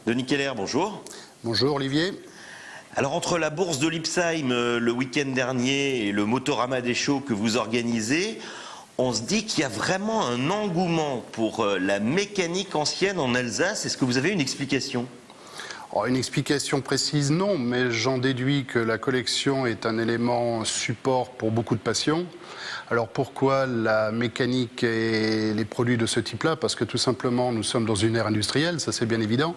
Denis Keller, bonjour. Bonjour Olivier. Alors entre la bourse de Lipsheim le week-end dernier et le Motorama des shows que vous organisez, on se dit qu'il y a vraiment un engouement pour la mécanique ancienne en Alsace. Est-ce que vous avez une explication ? Alors, une explication précise, non, mais j'en déduis que la collection est un élément support pour beaucoup de passion. Alors pourquoi la mécanique et les produits de ce type-là? Parce que tout simplement, nous sommes dans une ère industrielle, ça c'est bien évident.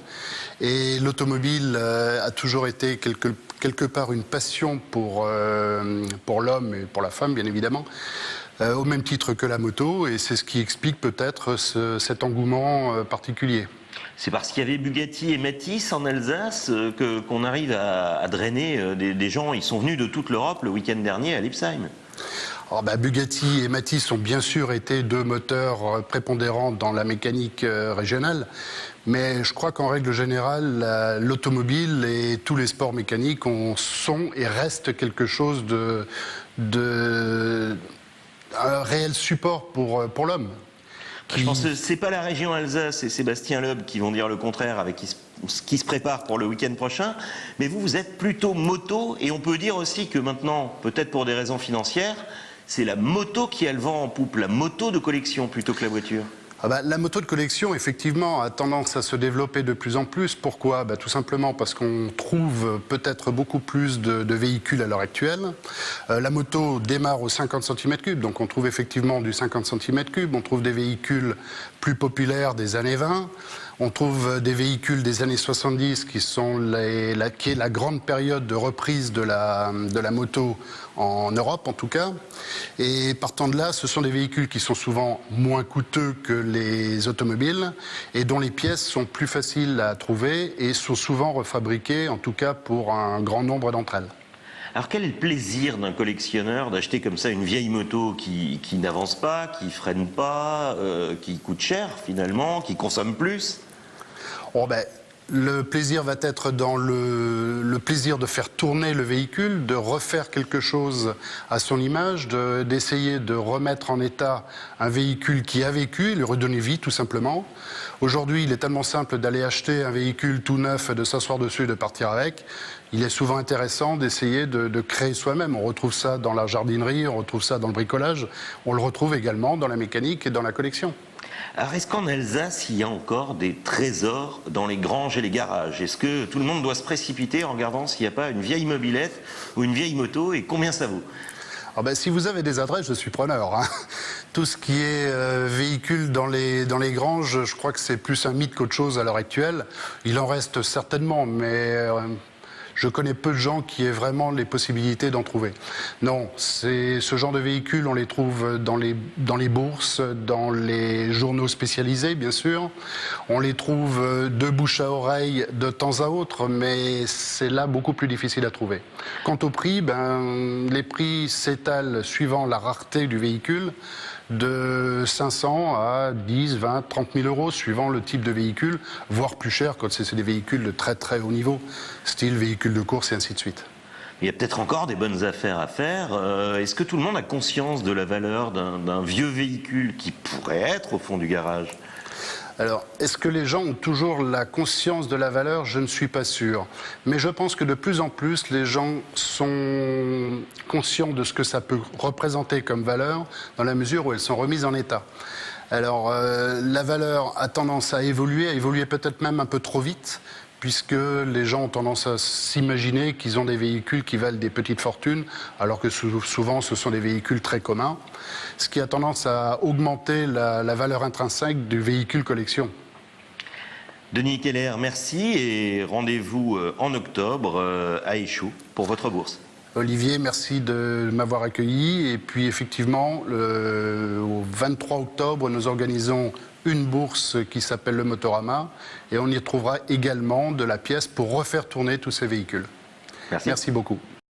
Et l'automobile a toujours été quelque part une passion pour l'homme et pour la femme, bien évidemment. Au même titre que la moto, et c'est ce qui explique peut-être cet engouement particulier. C'est parce qu'il y avait Bugatti et Matisse en Alsace qu'on arrive à drainer des gens. Ils sont venus de toute l'Europe le week-end dernier à Lipsheim. Alors, Bugatti et Matisse ont bien sûr été deux moteurs prépondérants dans la mécanique régionale, mais je crois qu'en règle générale, l'automobile et tous les sports mécaniques sont et restent quelque chose un réel support pour l'homme. Je pense que c'est pas la région Alsace et Sébastien Loeb qui vont dire le contraire avec ce qui se prépare pour le week-end prochain, mais vous êtes plutôt moto, et on peut dire aussi que maintenant, peut-être pour des raisons financières, c'est la moto qui a le vent en poupe, la moto de collection plutôt que la voiture. La moto de collection, effectivement, a tendance à se développer de plus en plus. Pourquoi? Tout simplement parce qu'on trouve peut-être beaucoup plus de véhicules à l'heure actuelle. La moto démarre aux 50 cm3, donc on trouve effectivement du 50 cm3. On trouve des véhicules plus populaires des années 20. On trouve des véhicules des années 70 qui est la grande période de reprise de la moto en Europe en tout cas. Et partant de là, ce sont des véhicules qui sont souvent moins coûteux que les automobiles et dont les pièces sont plus faciles à trouver et sont souvent refabriquées, en tout cas pour un grand nombre d'entre elles. Alors quel est le plaisir d'un collectionneur d'acheter comme ça une vieille moto qui n'avance pas, qui freine pas, qui coûte cher finalement, qui consomme plus? Le plaisir va être dans le plaisir de faire tourner le véhicule, de refaire quelque chose à son image, d'essayer de remettre en état un véhicule qui a vécu, lui redonner vie tout simplement. Aujourd'hui, il est tellement simple d'aller acheter un véhicule tout neuf, de s'asseoir dessus et de partir avec. Il est souvent intéressant d'essayer de créer soi-même. On retrouve ça dans la jardinerie, on retrouve ça dans le bricolage, on le retrouve également dans la mécanique et dans la collection. Alors est-ce qu'en Alsace, il y a encore des trésors dans les granges et les garages? Est-ce que tout le monde doit se précipiter en regardant s'il n'y a pas une vieille mobilette ou une vieille moto et combien ça vaut? Si vous avez des adresses, je suis preneur. Tout ce qui est véhicule dans les granges, je crois que c'est plus un mythe qu'autre chose à l'heure actuelle. Il en reste certainement, mais je connais peu de gens qui aient vraiment les possibilités d'en trouver. Non, ce genre de véhicules, on les trouve dans les bourses, dans les journaux spécialisés, bien sûr. On les trouve de bouche à oreille de temps à autre, mais c'est là beaucoup plus difficile à trouver. Quant au prix, les prix s'étalent suivant la rareté du véhicule, de 500 à 10, 20, 30 000 euros, suivant le type de véhicule, voire plus cher quand c'est des véhicules de très très haut niveau, style véhicule de course et ainsi de suite. Il y a peut-être encore des bonnes affaires à faire. Est-ce que tout le monde a conscience de la valeur d'un vieux véhicule qui pourrait être au fond du garage ? Alors, est-ce que les gens ont toujours la conscience de la valeur? Je ne suis pas sûr. Mais je pense que de plus en plus, les gens sont conscients de ce que ça peut représenter comme valeur, dans la mesure où elles sont remises en état. Alors, la valeur a tendance à évoluer peut-être même un peu trop vite, puisque les gens ont tendance à s'imaginer qu'ils ont des véhicules qui valent des petites fortunes, alors que souvent ce sont des véhicules très communs, ce qui a tendance à augmenter la valeur intrinsèque du véhicule collection. Denis Keller, merci et rendez-vous en octobre à Échoux pour votre bourse. Olivier, merci de m'avoir accueilli. Et puis effectivement, au 23 octobre, nous organisons une bourse qui s'appelle le Motorama et on y trouvera également de la pièce pour refaire tourner tous ces véhicules. Merci. Merci beaucoup.